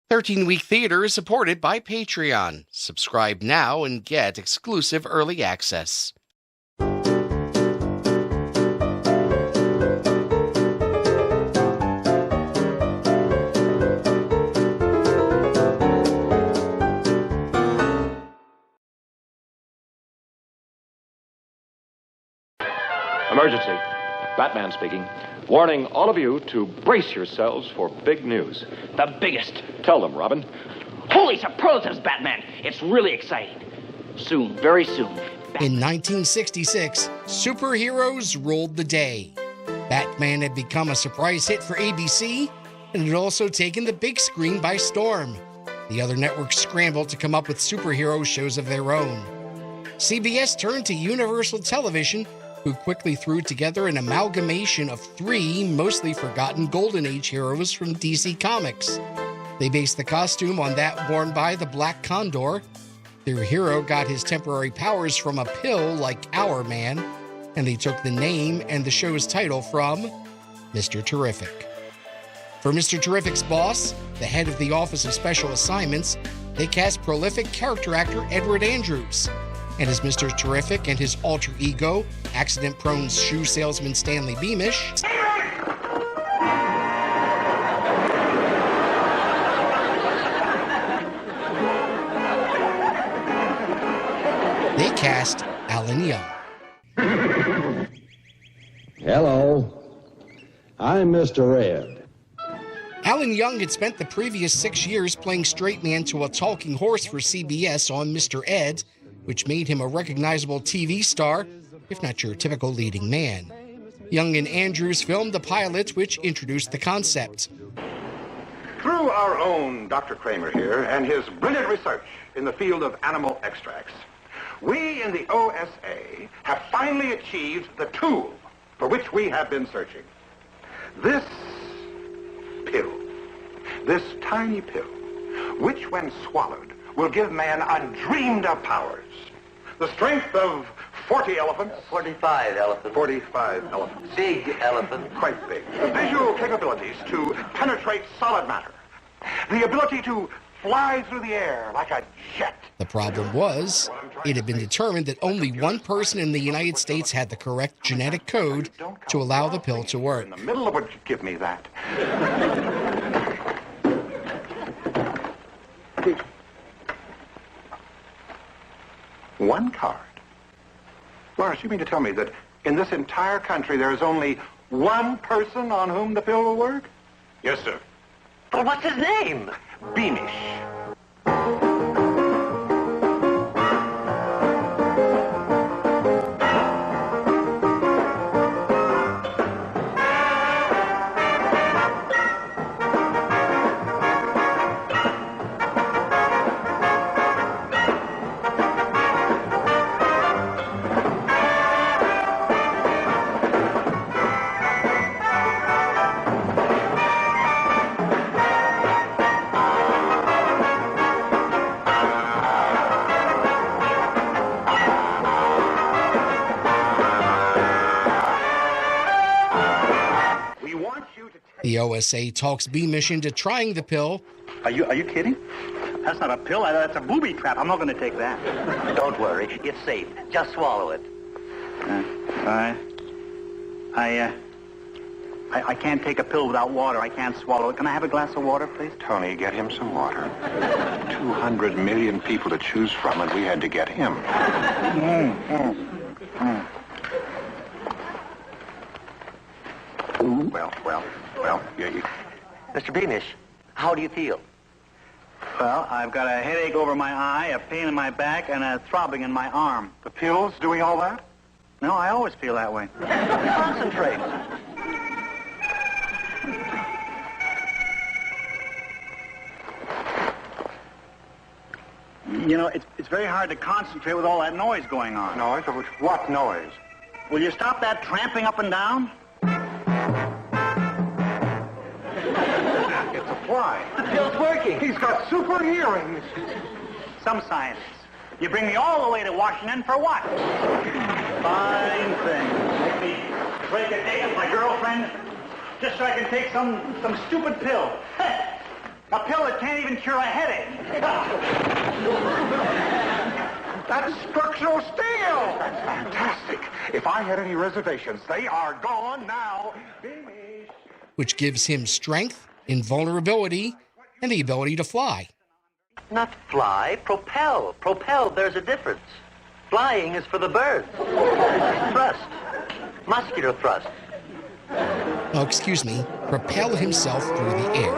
13-Week Theater is supported by Patreon. Subscribe now and get exclusive early access. Emergency. Batman speaking. Warning all of you to brace yourselves for big news. The biggest. Tell them, Robin. Holy superlatives, Batman. It's really exciting. Soon, very soon. In 1966, superheroes ruled the day. Batman had become a surprise hit for ABC and had also taken the big screen by storm. The other networks scrambled to come up with superhero shows of their own. CBS turned to Universal Television, who quickly threw together an amalgamation of 3 mostly forgotten Golden Age heroes from DC Comics. They based the costume on that worn by the Black Condor. Their hero got his temporary powers from a pill like Our Man, and they took the name and the show's title from Mr. Terrific. For Mr. Terrific's boss, the head of the Office of Special Assignments, they cast prolific character actor Edward Andrews. And as Mr. Terrific and his alter ego, accident-prone shoe salesman Stanley Beamish, they cast Alan Young. Hello, I'm Mr. Ed. Alan Young had spent the previous 6 years playing straight man to a talking horse for CBS on Mr. Ed, which made him a recognizable TV star, if not your typical leading man. Young and Andrews filmed the pilot, which introduced the concept. Through our own Dr. Kramer here and his brilliant research in the field of animal extracts, we in the OSA have finally achieved the tool for which we have been searching. This pill, this tiny pill, which when swallowed will give man undreamed-of powers. The strength of 40 elephants. 45 elephants. 45 elephants. Big elephants. Quite big. The visual capabilities to penetrate solid matter. The ability to fly through the air like a jet. The problem was, it had been determined that only one person in the United States had the correct genetic code to allow the pill to work. In the middle of what you give me that. One card. Lawrence, you mean to tell me that in this entire country there is only one person on whom the pill will work? Yes, sir. But what's his name? Beamish. The OSA talks Beamish into trying the pill. Are you kidding? That's not a pill. That's a booby trap. I'm not going to take that. Don't worry. It's safe. Just swallow it. I can't take a pill without water. I can't swallow it. Can I have a glass of water, please? Tony, get him some water. 200 million people to choose from, and we had to get him. Well, yeah. Mr. Beamish, how do you feel? Well, I've got a headache over my eye, a pain in my back, and a throbbing in my arm. The pills doing all that? No, I always feel that way. Concentrate. You know, it's very hard to concentrate with all that noise going on. Noise? What noise? Will you stop that tramping up and down? It's a fly. The pill's working. He's got super hearing. Some scientists. You bring me all the way to Washington for what? Fine thing. Make me break a date with my girlfriend just so I can take some stupid pill. A pill that can't even cure a headache. That's structural steel! That's fantastic. If I had any reservations, they are gone now. which gives him strength, invulnerability, and the ability to fly. Not fly, propel. Propel, there's a difference. Flying is for the birds. Thrust. Muscular thrust. Oh, excuse me, propel himself through the air.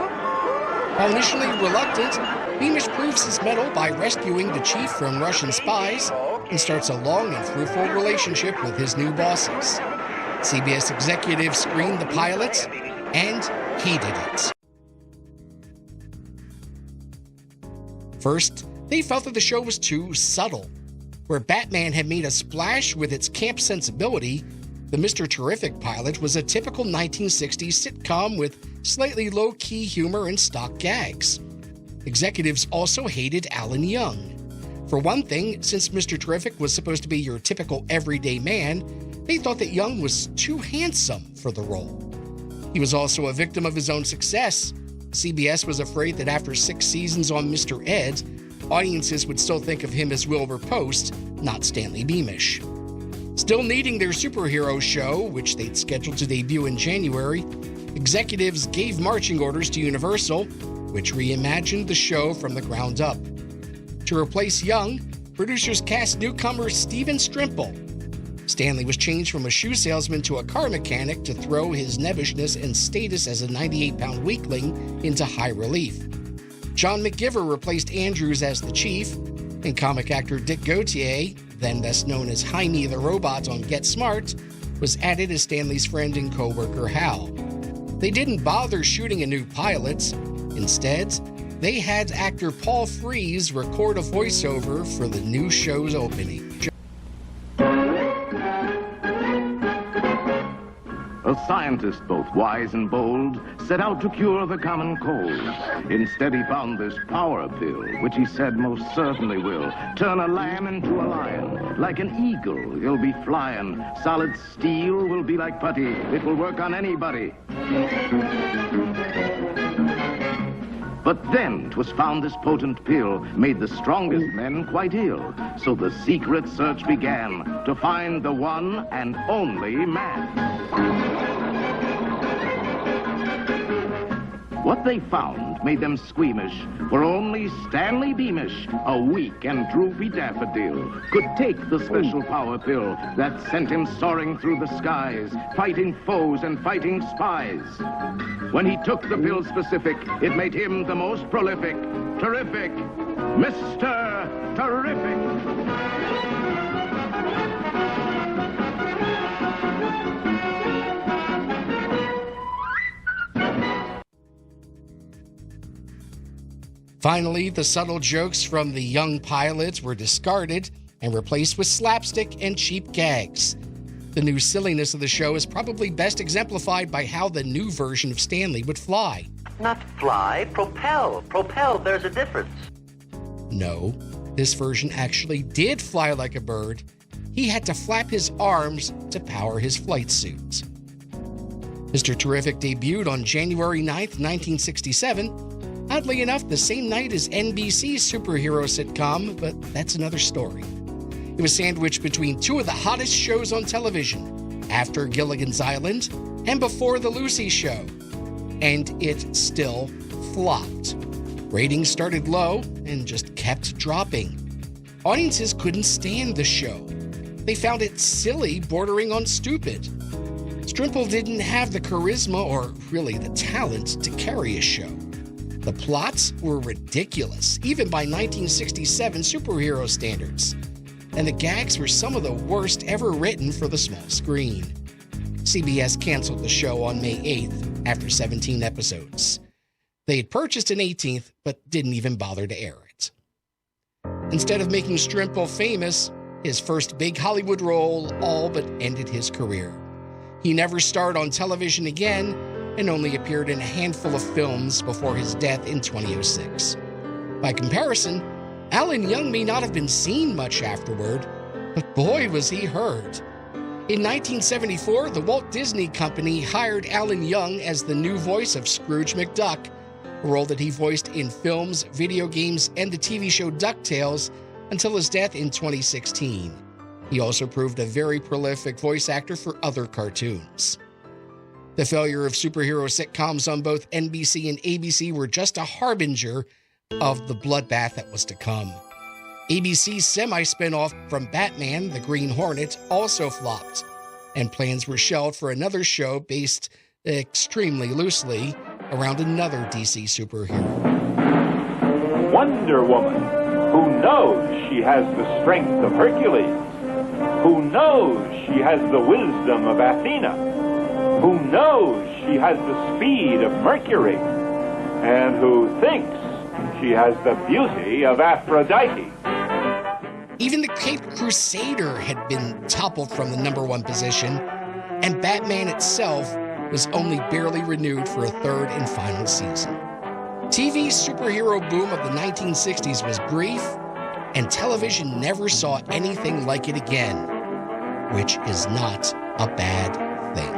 While initially reluctant, Beamish proves his mettle by rescuing the chief from Russian spies and starts a long and fruitful relationship with his new bosses. CBS executives screened the pilot and hated it. First, they felt that the show was too subtle. Where Batman had made a splash with its camp sensibility, the Mr. Terrific pilot was a typical 1960s sitcom with slightly low-key humor and stock gags. Executives also hated Alan Young. For one thing, since Mr. Terrific was supposed to be your typical everyday man, they thought that Young was too handsome for the role. He was also a victim of his own success. CBS was afraid that after 6 seasons on Mr. Ed, audiences would still think of him as Wilbur Post, not Stanley Beamish. Still needing their superhero show, which they'd scheduled to debut in January, executives gave marching orders to Universal, which reimagined the show from the ground up. To replace Young, producers cast newcomer Stephen Strimpell. Stanley was changed from a shoe salesman to a car mechanic to throw his nebbishness and status as a 98-pound weakling into high relief. John McGiver replaced Andrews as the chief, and comic actor Dick Gautier, then best known as Jaime the Robot on Get Smart, was added as Stanley's friend and co-worker Hal. They didn't bother shooting a new pilot. Instead, they had actor Paul Frees record a voiceover for the new show's opening. A scientist, both wise and bold, set out to cure the common cold. Instead, he found this power pill, which he said most certainly will turn a lamb into a lion. Like an eagle, he'll be flying. Solid steel will be like putty. It will work on anybody. But then 'twas found this potent pill made the strongest men quite ill. So the secret search began to find the one and only man. What they found made them squeamish, for only Stanley Beamish, a weak and droopy daffodil, could take the special power pill that sent him soaring through the skies, fighting foes and fighting spies. When he took the pill specific, it made him the most prolific. Terrific, Mr. Terrific. Finally, the subtle jokes from the young pilots were discarded and replaced with slapstick and cheap gags. The new silliness of the show is probably best exemplified by how the new version of Stanley would fly. Not fly, propel. Propel, there's a difference. No, this version actually did fly like a bird. He had to flap his arms to power his flight suit. Mr. Terrific debuted on January 9th, 1967, oddly enough, the same night as NBC's superhero sitcom, but that's another story. It was sandwiched between two of the hottest shows on television, after Gilligan's Island and before The Lucy Show. And it still flopped. Ratings started low and just kept dropping. Audiences couldn't stand the show. They found it silly, bordering on stupid. Strimpell didn't have the charisma or really the talent to carry a show. The plots were ridiculous, even by 1967 superhero standards. And the gags were some of the worst ever written for the small screen. CBS canceled the show on May 8th after 17 episodes. They had purchased an 18th, but didn't even bother to air it. Instead of making Strimpell famous, his first big Hollywood role all but ended his career. He never starred on television again and only appeared in a handful of films before his death in 2006. By comparison, Alan Young may not have been seen much afterward, but boy was he heard. In 1974, the Walt Disney Company hired Alan Young as the new voice of Scrooge McDuck, a role that he voiced in films, video games, and the TV show DuckTales until his death in 2016. He also proved a very prolific voice actor for other cartoons. The failure of superhero sitcoms on both NBC and ABC were just a harbinger of the bloodbath that was to come. ABC's semi-spinoff from Batman, The Green Hornet, also flopped, and plans were shelved for another show based extremely loosely around another DC superhero. Wonder Woman, who knows she has the strength of Hercules, who knows she has the wisdom of Athena, who knows she has the speed of Mercury, and who thinks she has the beauty of Aphrodite. Even the Caped Crusader had been toppled from the #1 position, and Batman itself was only barely renewed for a third and final season. TV's superhero boom of the 1960s was brief, and television never saw anything like it again, which is not a bad thing.